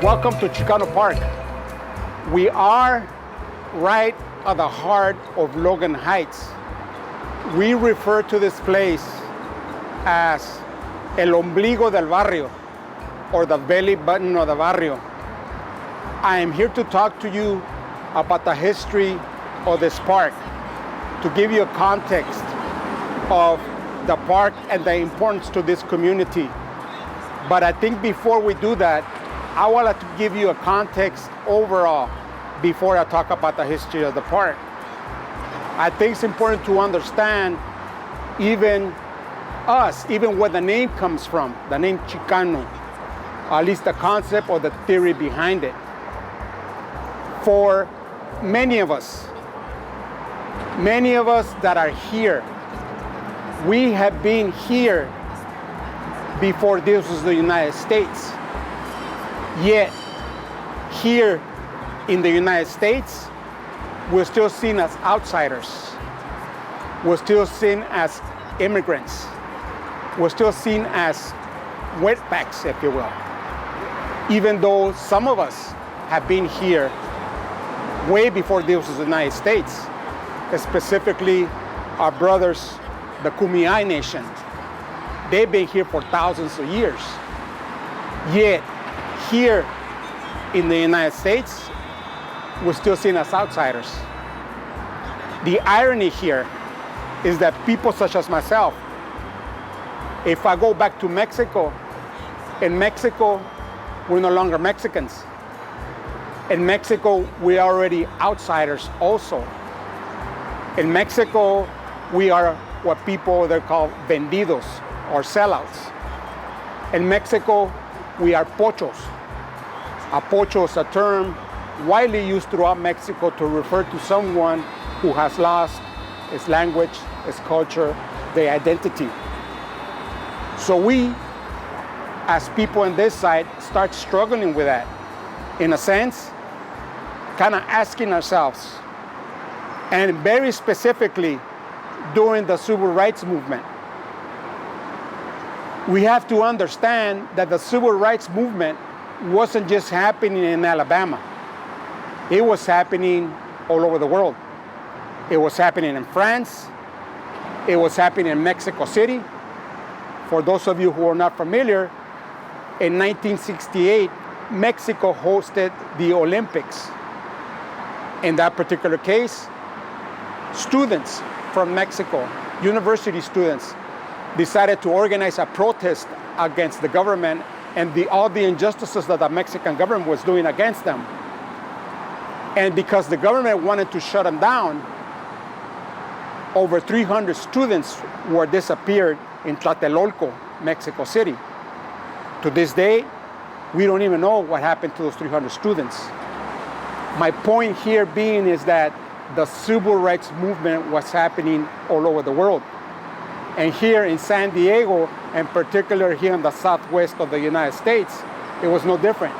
Welcome to Chicano Park. We are right at the heart of Logan Heights. We refer to this place as el ombligo del barrio, or the belly button of the barrio. I am here to talk to you about the history of this park, to give you a context of the park and the importance to this community. But I think before we do that, I would like to give you a context overall before I talk about the history of the park. I think it's important to understand even where the name comes from, the name Chicano, at least the concept or the theory behind it. For many of us that are here, we have been here before this was the United States. Yet, here in the United States, we're still seen as outsiders. We're still seen as immigrants. We're still seen as wetbacks, if you will. Even though some of us have been here way before this was the United States, specifically our brothers, the Kumeyaay Nation. They've been here for thousands of years. Yet, here in the United States, we're still seen as outsiders. The irony here is that people such as myself, if I go back to Mexico, in Mexico, we're no longer Mexicans. In Mexico, we're already outsiders also. In Mexico, we are what people they call vendidos or sellouts. In Mexico, we are pochos. A pocho is a term widely used throughout Mexico to refer to someone who has lost his language, his culture, their identity. So we, as people on this side, start struggling with that. In a sense, kind of asking ourselves, and very specifically during the civil rights movement, we have to understand that the civil rights movement wasn't just happening in Alabama. It was happening all over the world. It was happening in France. It was happening in Mexico City. For those of you who are not familiar, in 1968, Mexico hosted the Olympics. In that particular case, students from Mexico, university students, decided to organize a protest against the government and all the injustices that the Mexican government was doing against them. And because the government wanted to shut them down, over 300 students were disappeared in Tlatelolco, Mexico City. To this day, we don't even know what happened to those 300 students. My point here being is that the civil rights movement was happening all over the world. And here in San Diego, and particularly here in the southwest of the United States, it was no different.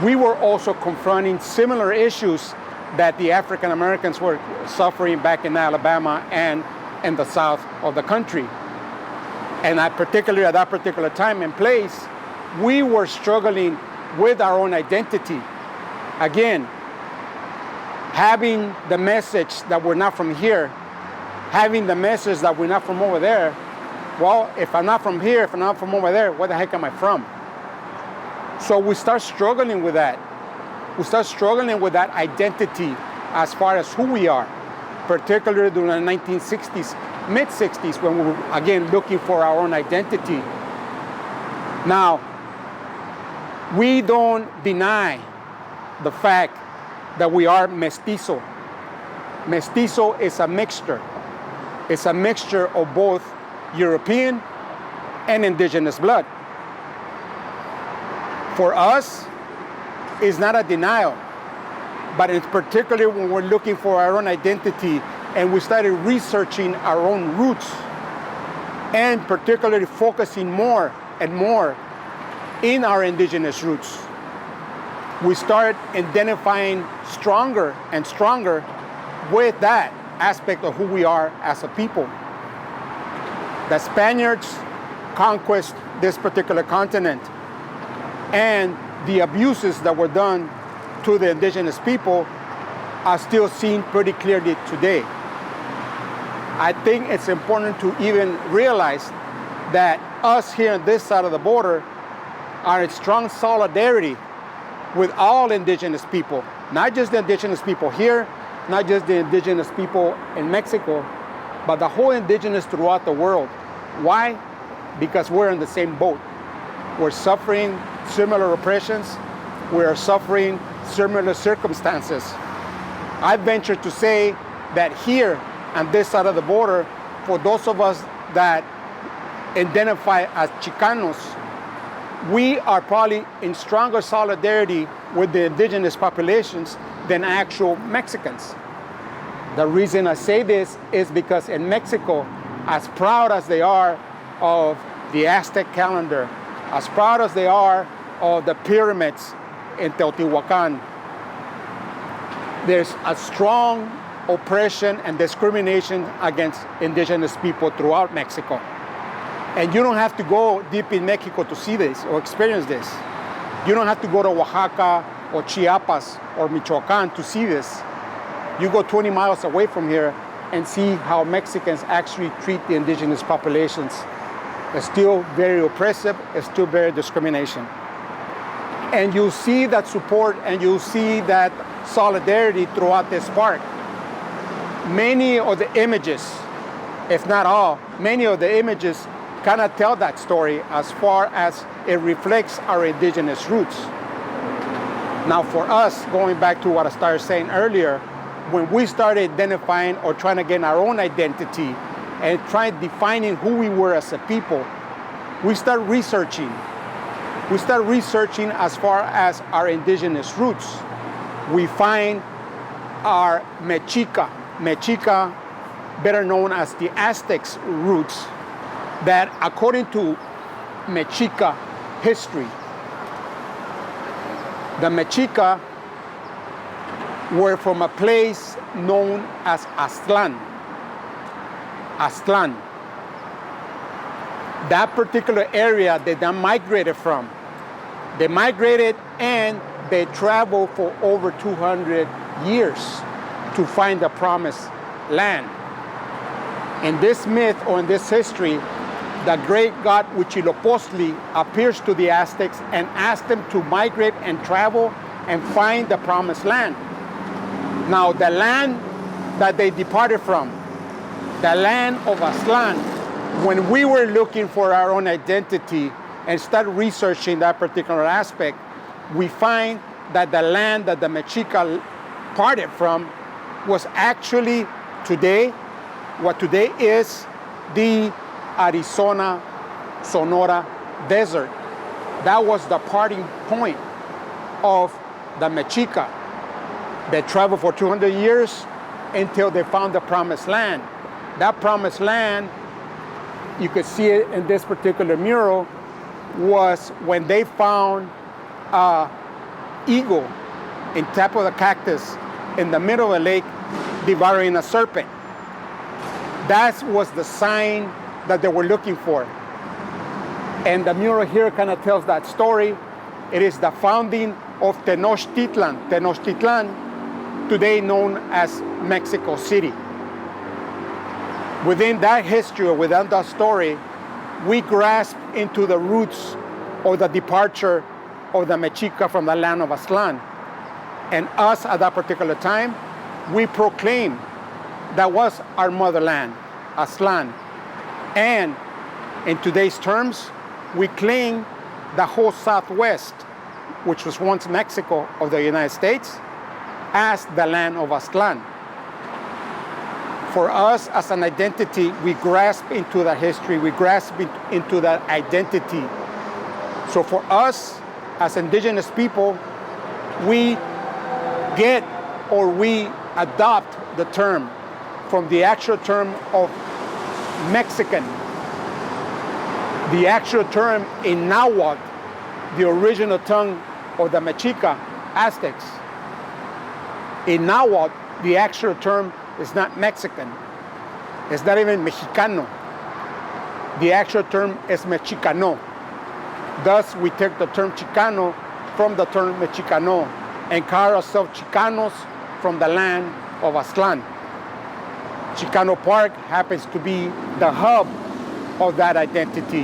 We were also confronting similar issues that the African Americans were suffering back in Alabama and in the south of the country. And particularly at that particular time and place, we were struggling with our own identity. Again, having the message that we're not from here, having the message that we're not from over there. Well, if I'm not from here, if I'm not from over there, where the heck am I from? So we start struggling with that. We start struggling with that identity as far as who we are, particularly during the 1960s, mid-60s, when we were, again, looking for our own identity. Now, we don't deny the fact that we are mestizo. Mestizo is a mixture. It's a mixture of both European and indigenous blood. For us, it's not a denial, but it's particularly when we're looking for our own identity and we started researching our own roots and particularly focusing more and more in our indigenous roots. We start identifying stronger and stronger with that aspect of who we are as a people. The Spaniards conquest this particular continent, and the abuses that were done to the indigenous people are still seen pretty clearly today. I think it's important to even realize that us here on this side of the border are in strong solidarity with all indigenous people, not just the indigenous people here, not just the indigenous people in Mexico, but the whole indigenous throughout the world. Why? Because we're in the same boat. We're suffering similar oppressions. We are suffering similar circumstances. I venture to say that here on this side of the border, for those of us that identify as Chicanos, we are probably in stronger solidarity with the indigenous populations than actual Mexicans. The reason I say this is because in Mexico, as proud as they are of the Aztec calendar, as proud as they are of the pyramids in Teotihuacan, there's a strong oppression and discrimination against indigenous people throughout Mexico. And you don't have to go deep in Mexico to see this or experience this. You don't have to go to Oaxaca or Chiapas or Michoacan to see this. You go 20 miles away from here and see how Mexicans actually treat the indigenous populations. It's still very oppressive, it's still very discrimination. And you'll see that support and you'll see that solidarity throughout this park. Many of the images, if not all, many of the images kind of tell that story as far as it reflects our indigenous roots. Now for us, going back to what I started saying earlier, when we started identifying or trying to get our own identity and trying defining who we were as a people, we start researching. We start researching as far as our indigenous roots. We find our Mexica, better known as the Aztecs roots, that according to Mexica history, the Mexica were from a place known as Aztlán. Aztlán. That particular area they then migrated from. They migrated and they traveled for over 200 years to find the promised land. In this myth or in this history, the great god Huitzilopochtli appears to the Aztecs and asks them to migrate and travel and find the promised land. Now, the land that they departed from, the land of Aztlán, when we were looking for our own identity and started researching that particular aspect, we find that the land that the Mexica parted from was actually today, what today is the Arizona Sonora Desert. That was the parting point of the Mexica. They traveled for 200 years until they found the promised land. That promised land, you could see it in this particular mural, was when they found an eagle in top of the cactus in the middle of the lake devouring a serpent. That was the sign that they were looking for. And the mural here kind of tells that story. It is the founding of Tenochtitlan. Tenochtitlan, today known as Mexico City. Within that history, or within that story, we grasp into the roots or the departure of the Mexica from the land of Aztlán. And us at that particular time, we proclaim that was our motherland, Aztlán. And in today's terms, we claim the whole Southwest, which was once Mexico of the United States, as the land of Aztlán. For us as an identity, we grasp into that history, we grasp into that identity. So for us as indigenous people, we get or we adopt the term from the actual term of Mexican. The actual term in Nahuatl, the original tongue of the Mexica Aztecs. In Nahuatl, the actual term is not Mexican. It's not even Mexicano. The actual term is Mexicano. Thus, we take the term Chicano from the term Mexicano and call ourselves Chicanos from the land of Aztlán. Chicano Park happens to be the hub of that identity,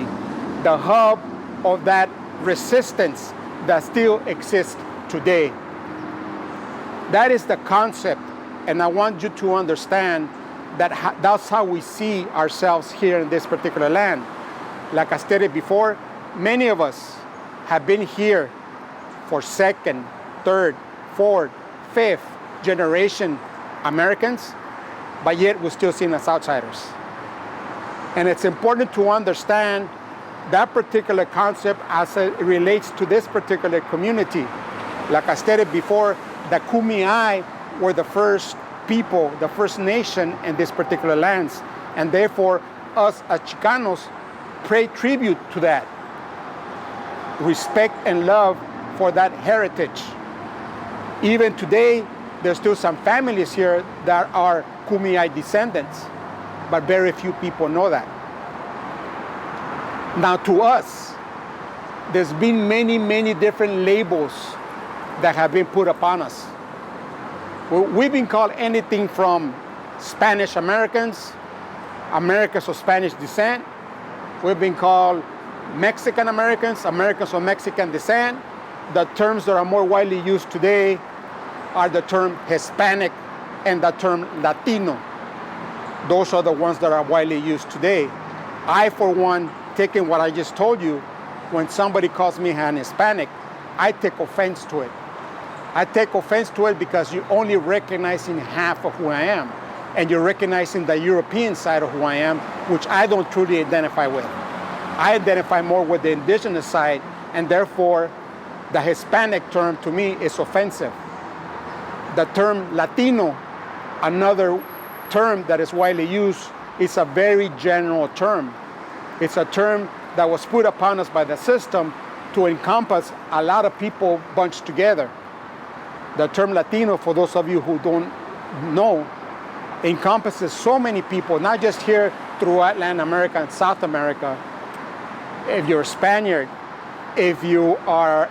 the hub of that resistance that still exists today. That is the concept, and I want you to understand that that's how we see ourselves here in this particular land. Like I stated before, many of us have been here for second, third, fourth, fifth generation Americans, but yet we're still seen as outsiders. And it's important to understand that particular concept as it relates to this particular community. Like I stated before, the Kumeyaay were the first people, the first nation in this particular lands. And therefore, us as Chicanos pay tribute to that. Respect and love for that heritage. Even today, there's still some families here that are Kumeyaay descendants, but very few people know that. Now to us, there's been many, many different labels that have been put upon us. We've been called anything from Spanish Americans, Americans of Spanish descent. We've been called Mexican Americans, Americans of Mexican descent. The terms that are more widely used today are the term Hispanic and the term Latino. Those are the ones that are widely used today. I, for one, taking what I just told you, when somebody calls me an Hispanic, I take offense to it. I take offense to it because you're only recognizing half of who I am, and you're recognizing the European side of who I am, which I don't truly identify with. I identify more with the indigenous side, and therefore the Hispanic term to me is offensive. The term Latino, another term that is widely used, is a very general term. It's a term that was put upon us by the system to encompass a lot of people bunched together. The term Latino, for those of you who don't know, encompasses so many people, not just here throughout Latin America and South America. If you're a Spaniard, if you are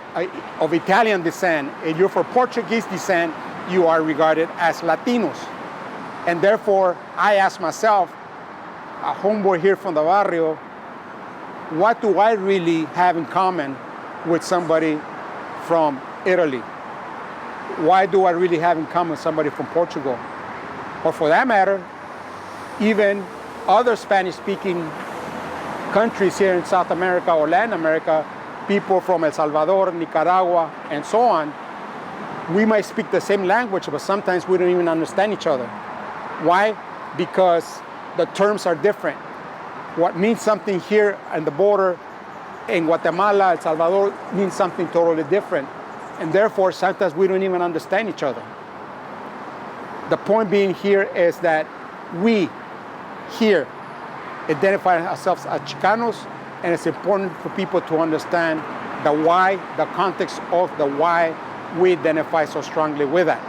of Italian descent, if you're from Portuguese descent, you are regarded as Latinos. And therefore, I ask myself, a homeboy here from the barrio, what do I really have in common with somebody from Italy? Why do I really have in common with somebody from Portugal? Or for that matter, even other Spanish-speaking countries here in South America or Latin America, people from El Salvador, Nicaragua, and so on, we might speak the same language, but sometimes we don't even understand each other. Why? Because the terms are different. What means something here on the border in Guatemala, El Salvador, means something totally different. And therefore, sometimes we don't even understand each other. The point being here is that we here identify ourselves as Chicanos, and it's important for people to understand the why, the context of the why we identify so strongly with that.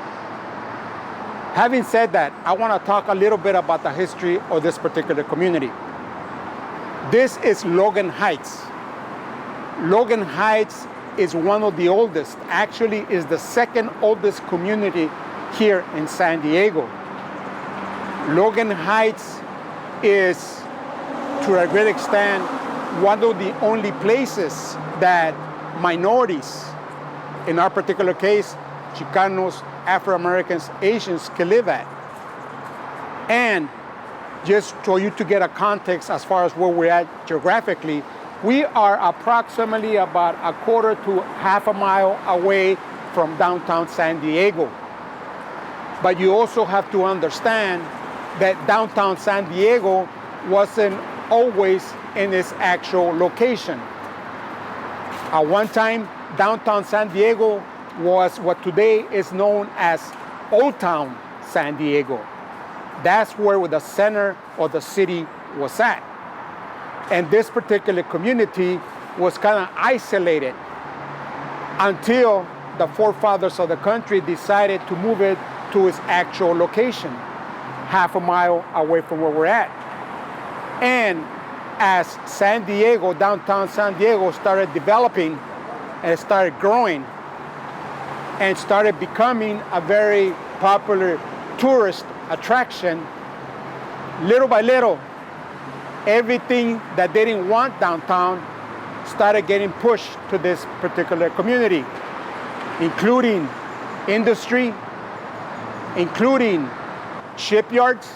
Having said that, I want to talk a little bit about the history of this particular community. This is Logan Heights. Logan Heights is one of the oldest, actually is the second oldest community here in San Diego. Logan Heights is, to a great extent, one of the only places that minorities, in our particular case, Chicanos, Afro-Americans, Asians, can live at. And just for you to get a context as far as where we're at geographically, we are approximately about a quarter to half a mile away from downtown San Diego. But you also have to understand that downtown San Diego wasn't always in its actual location. At one time, downtown San Diego was what today is known as Old Town San Diego. That's where the center of the city was at. And this particular community was kind of isolated until the forefathers of the country decided to move it to its actual location, half a mile away from where we're at. And as San Diego, downtown San Diego, started developing and it started growing, and started becoming a very popular tourist attraction. Little by little, everything that they didn't want downtown started getting pushed to this particular community, including industry, including shipyards,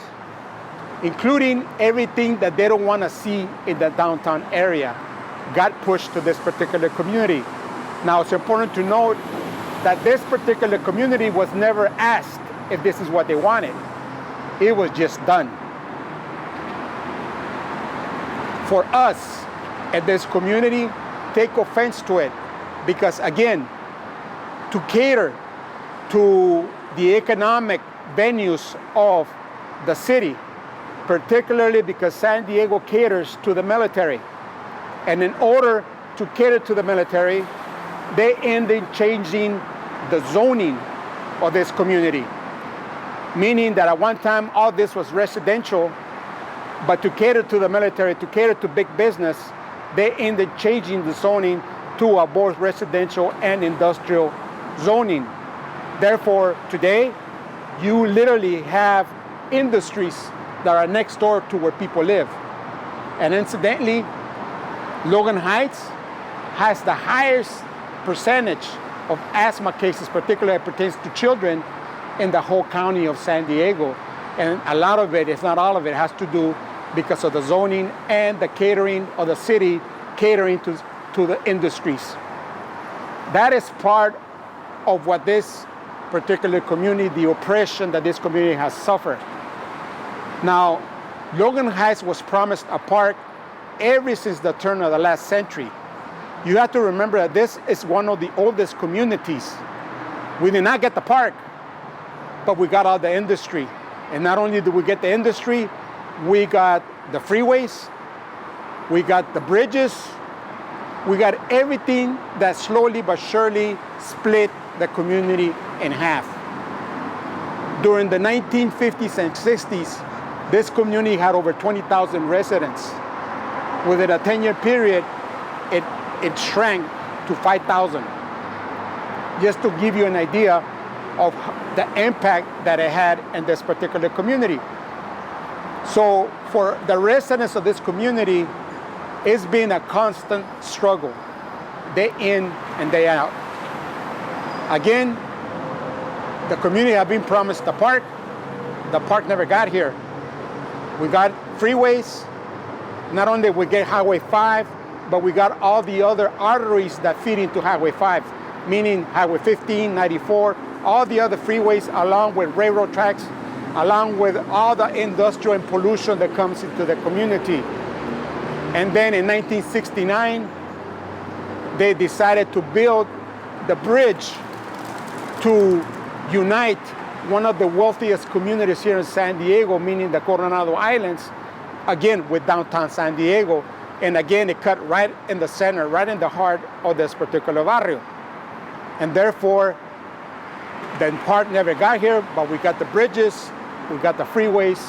including everything that they don't want to see in the downtown area got pushed to this particular community. Now, it's important to note that this particular community was never asked if this is what they wanted. It was just done. For us at this community, take offense to it because, again, to cater to the economic venues of the city, particularly because San Diego caters to the military. And in order to cater to the military, they ended changing the zoning of this community. Meaning that at one time, all this was residential, but to cater to the military, to cater to big business, they ended changing the zoning to both residential and industrial zoning. Therefore, today, you literally have industries that are next door to where people live. And incidentally, Logan Heights has the highest percentage of asthma cases, particularly as it pertains to children, in the whole county of San Diego. And a lot of it, if not all of it, has to do because of the zoning and the catering of the city, catering to the industries. That is part of what this particular community, the oppression that this community has suffered. Now, Logan Heights was promised a park ever since the turn of the last century. You have to remember that this is one of the oldest communities. We did not get the park, but we got all the industry. And not only did we get the industry, we got the freeways, we got the bridges, we got everything that slowly but surely split the community in half. During the 1950s and 60s, this community had over 20,000 residents. Within a 10-year period, it shrank to 5,000. Just to give you an idea of the impact that it had in this particular community. So for the residents of this community, it's been a constant struggle, day in and day out. Again, the community had been promised the park never got here. We got freeways. Not only did we get Highway 5, but we got all the other arteries that feed into Highway 5, meaning Highway 15, 94, all the other freeways, along with railroad tracks, along with all the industrial and pollution that comes into the community. And then in 1969, they decided to build the bridge to unite one of the wealthiest communities here in San Diego, meaning the Coronado Islands, again with downtown San Diego. And again, it cut right in the center, right in the heart of this particular barrio. And therefore, the park never got here, but we got the bridges, we got the freeways,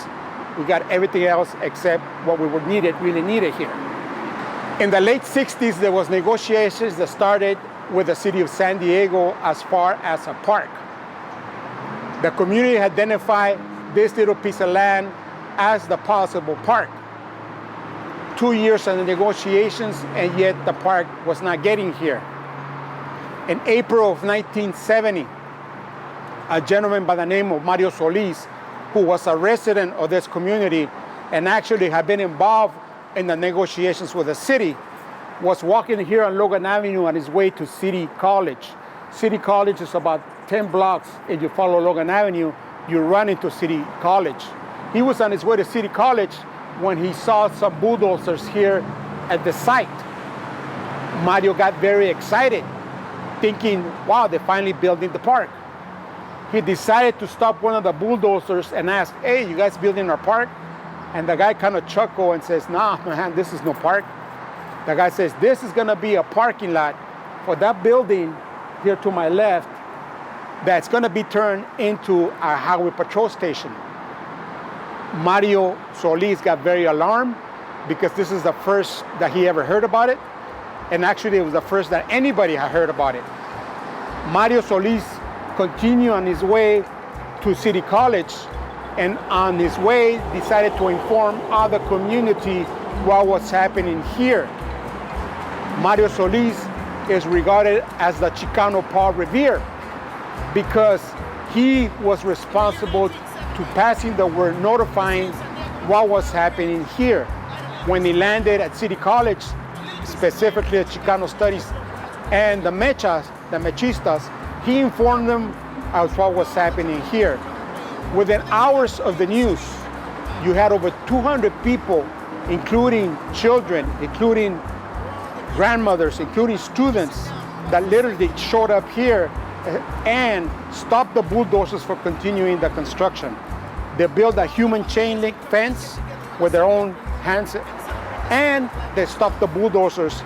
we got everything else except what we were really needed here. In the late 60s, there was negotiations that started with the city of San Diego as far as a park. The community identified this little piece of land as the possible park. 2 years of the negotiations, and yet the park was not getting here. In April of 1970, a gentleman by the name of Mario Solis, who was a resident of this community and actually had been involved in the negotiations with the city, was walking here on Logan Avenue on his way to City College. City College is about 10 blocks. If you follow Logan Avenue, you run into City College. He was on his way to City College when he saw some bulldozers here at the site. Mario got very excited, thinking, wow, they're finally building the park. He decided to stop one of the bulldozers and ask, hey, you guys building our park? And the guy kind of chuckled and says, nah, man, this is no park. The guy says, this is gonna be a parking lot for that building here to my left that's gonna be turned into a highway patrol station. Mario Solis got very alarmed because this is the first that he ever heard about it. And actually it was the first that anybody had heard about it. Mario Solis continued on his way to City College, and on his way decided to inform other community what was happening here. Mario Solis is regarded as the Chicano Park Revere because he was responsible to passing the word, notifying what was happening here. When he landed at City College, specifically at Chicano Studies and the Mechistas, he informed them of what was happening here. Within hours of the news, you had over 200 people, including children, including grandmothers, including students, that literally showed up here and stopped the bulldozers from continuing the construction. They built a human chain link fence with their own hands, and they stopped the bulldozers.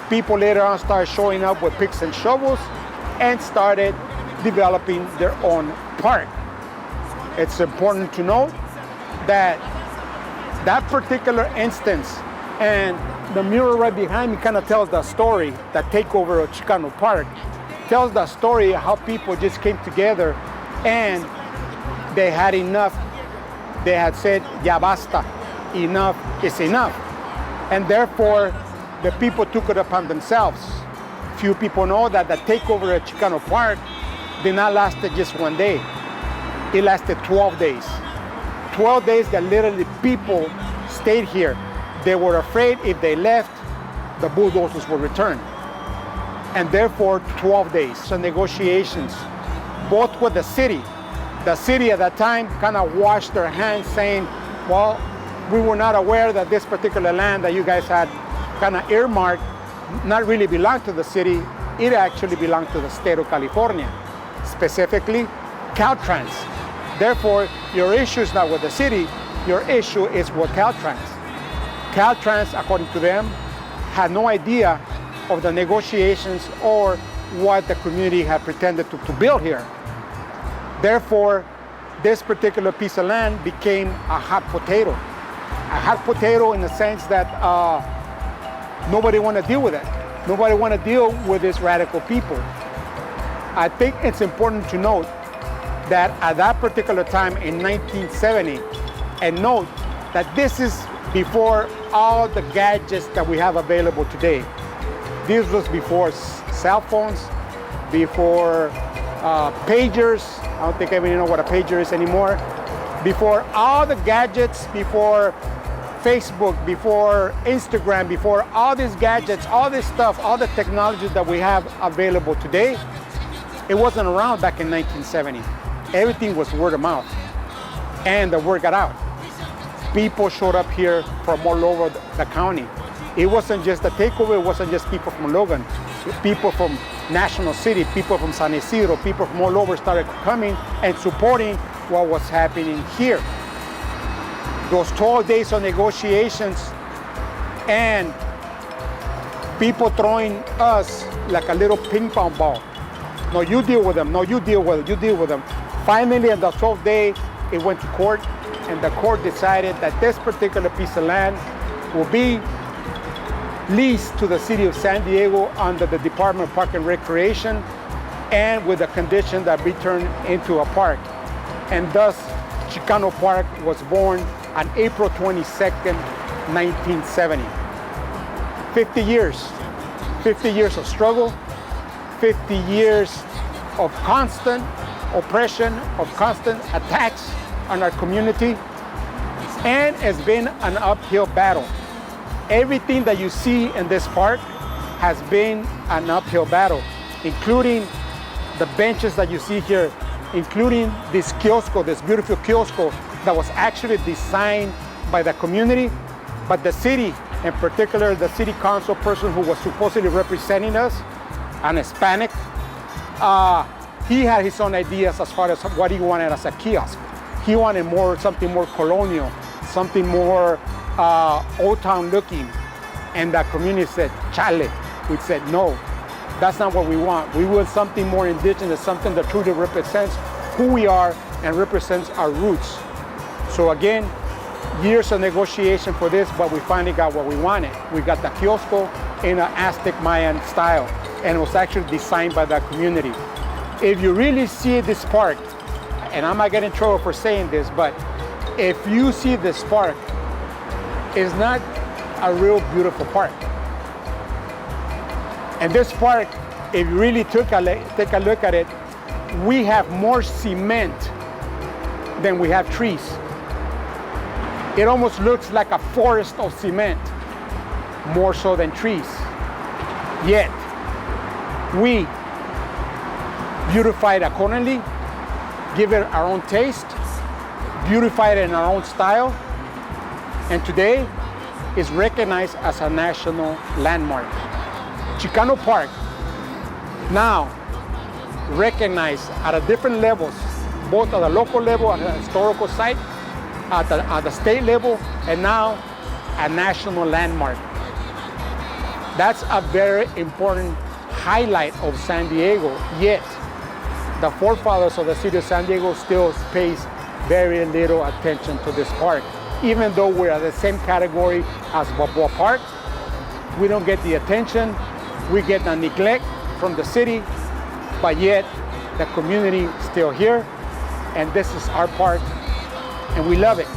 People later on started showing up with picks and shovels and started developing their own park. It's important to note that that particular instance, and the mural right behind me kind of tells the story, that takeover of Chicano Park, tells the story of how people just came together and they had enough. They had said, ya basta, enough is enough. And therefore, the people took it upon themselves. Few people know that the takeover at Chicano Park did not last just one day. It lasted 12 days. 12 days that literally people stayed here. They were afraid if they left, the bulldozers would return. And therefore, 12 days. So negotiations, both with the city. The city at that time kind of washed their hands saying, well, we were not aware that this particular land that you guys had kind of earmarked not really belonged to the city. It actually belonged to the state of California, specifically Caltrans. Therefore, your issue is not with the city, your issue is with Caltrans. Caltrans, according to them, had no idea of the negotiations or what the community had pretended to build here. Therefore, this particular piece of land became a hot potato. A hot potato in the sense that nobody wanted to deal with it. Nobody wanted to deal with these radical people. I think it's important to note that at that particular time in 1970, and note that this is before all the gadgets that we have available today. This was before cell phones, before pagers. I don't think I even know what a pager is anymore. Before all the gadgets, before Facebook, before Instagram, before all these gadgets, all this stuff, all the technology that we have available today, it wasn't around back in 1970. Everything was word of mouth, and the word got out. People showed up here from all over the county. It wasn't just the takeover, it wasn't just people from Logan. People from National City, people from San Isidro, people from all over started coming and supporting what was happening here. Those 12 days of negotiations and people throwing us like a little ping pong ball. No, you deal with them. No, you deal with it. You deal with them. Finally, on the 12th day, it went to court, and the court decided that this particular piece of land will be leased to the city of San Diego under the Department of Park and Recreation, and with the condition that be turned into a park. And thus, Chicano Park was born on April 22nd, 1970. 50 years. 50 years of struggle, 50 years of constant oppression, of constant attacks on our community, and it's been an uphill battle. Everything that you see in this park has been an uphill battle, including the benches that you see here, including this kiosco, this beautiful kiosco that was actually designed by the community, but the city, in particular the city council person who was supposedly representing us, an Hispanic, he had his own ideas as far as what he wanted as a kiosk. He wanted something more colonial, something more old town looking. And the community said, chale. We said, no, that's not what we want. We want something more indigenous, something that truly represents who we are and represents our roots. So again, years of negotiation for this, but we finally got what we wanted. We got the kiosco in an Aztec Mayan style, and it was actually designed by the community. If you really see this park, and I might get in trouble for saying this, but if you see this park, it's not a real beautiful park. And this park, if you really take a look at it, we have more cement than we have trees. It almost looks like a forest of cement, more so than trees. Yet, we beautify it accordingly, give it our own taste, beautify it in our own style, and today is recognized as a national landmark. Chicano Park, now recognized at a different levels, both at the local level, at the historical site, at the state level, and now a national landmark. That's a very important highlight of San Diego, yet the forefathers of the city of San Diego still pays very little attention to this park. Even though we're at the same category as Balboa Park, we don't get the attention, we get the neglect from the city, but yet the community is still here, and this is our park, and we love it.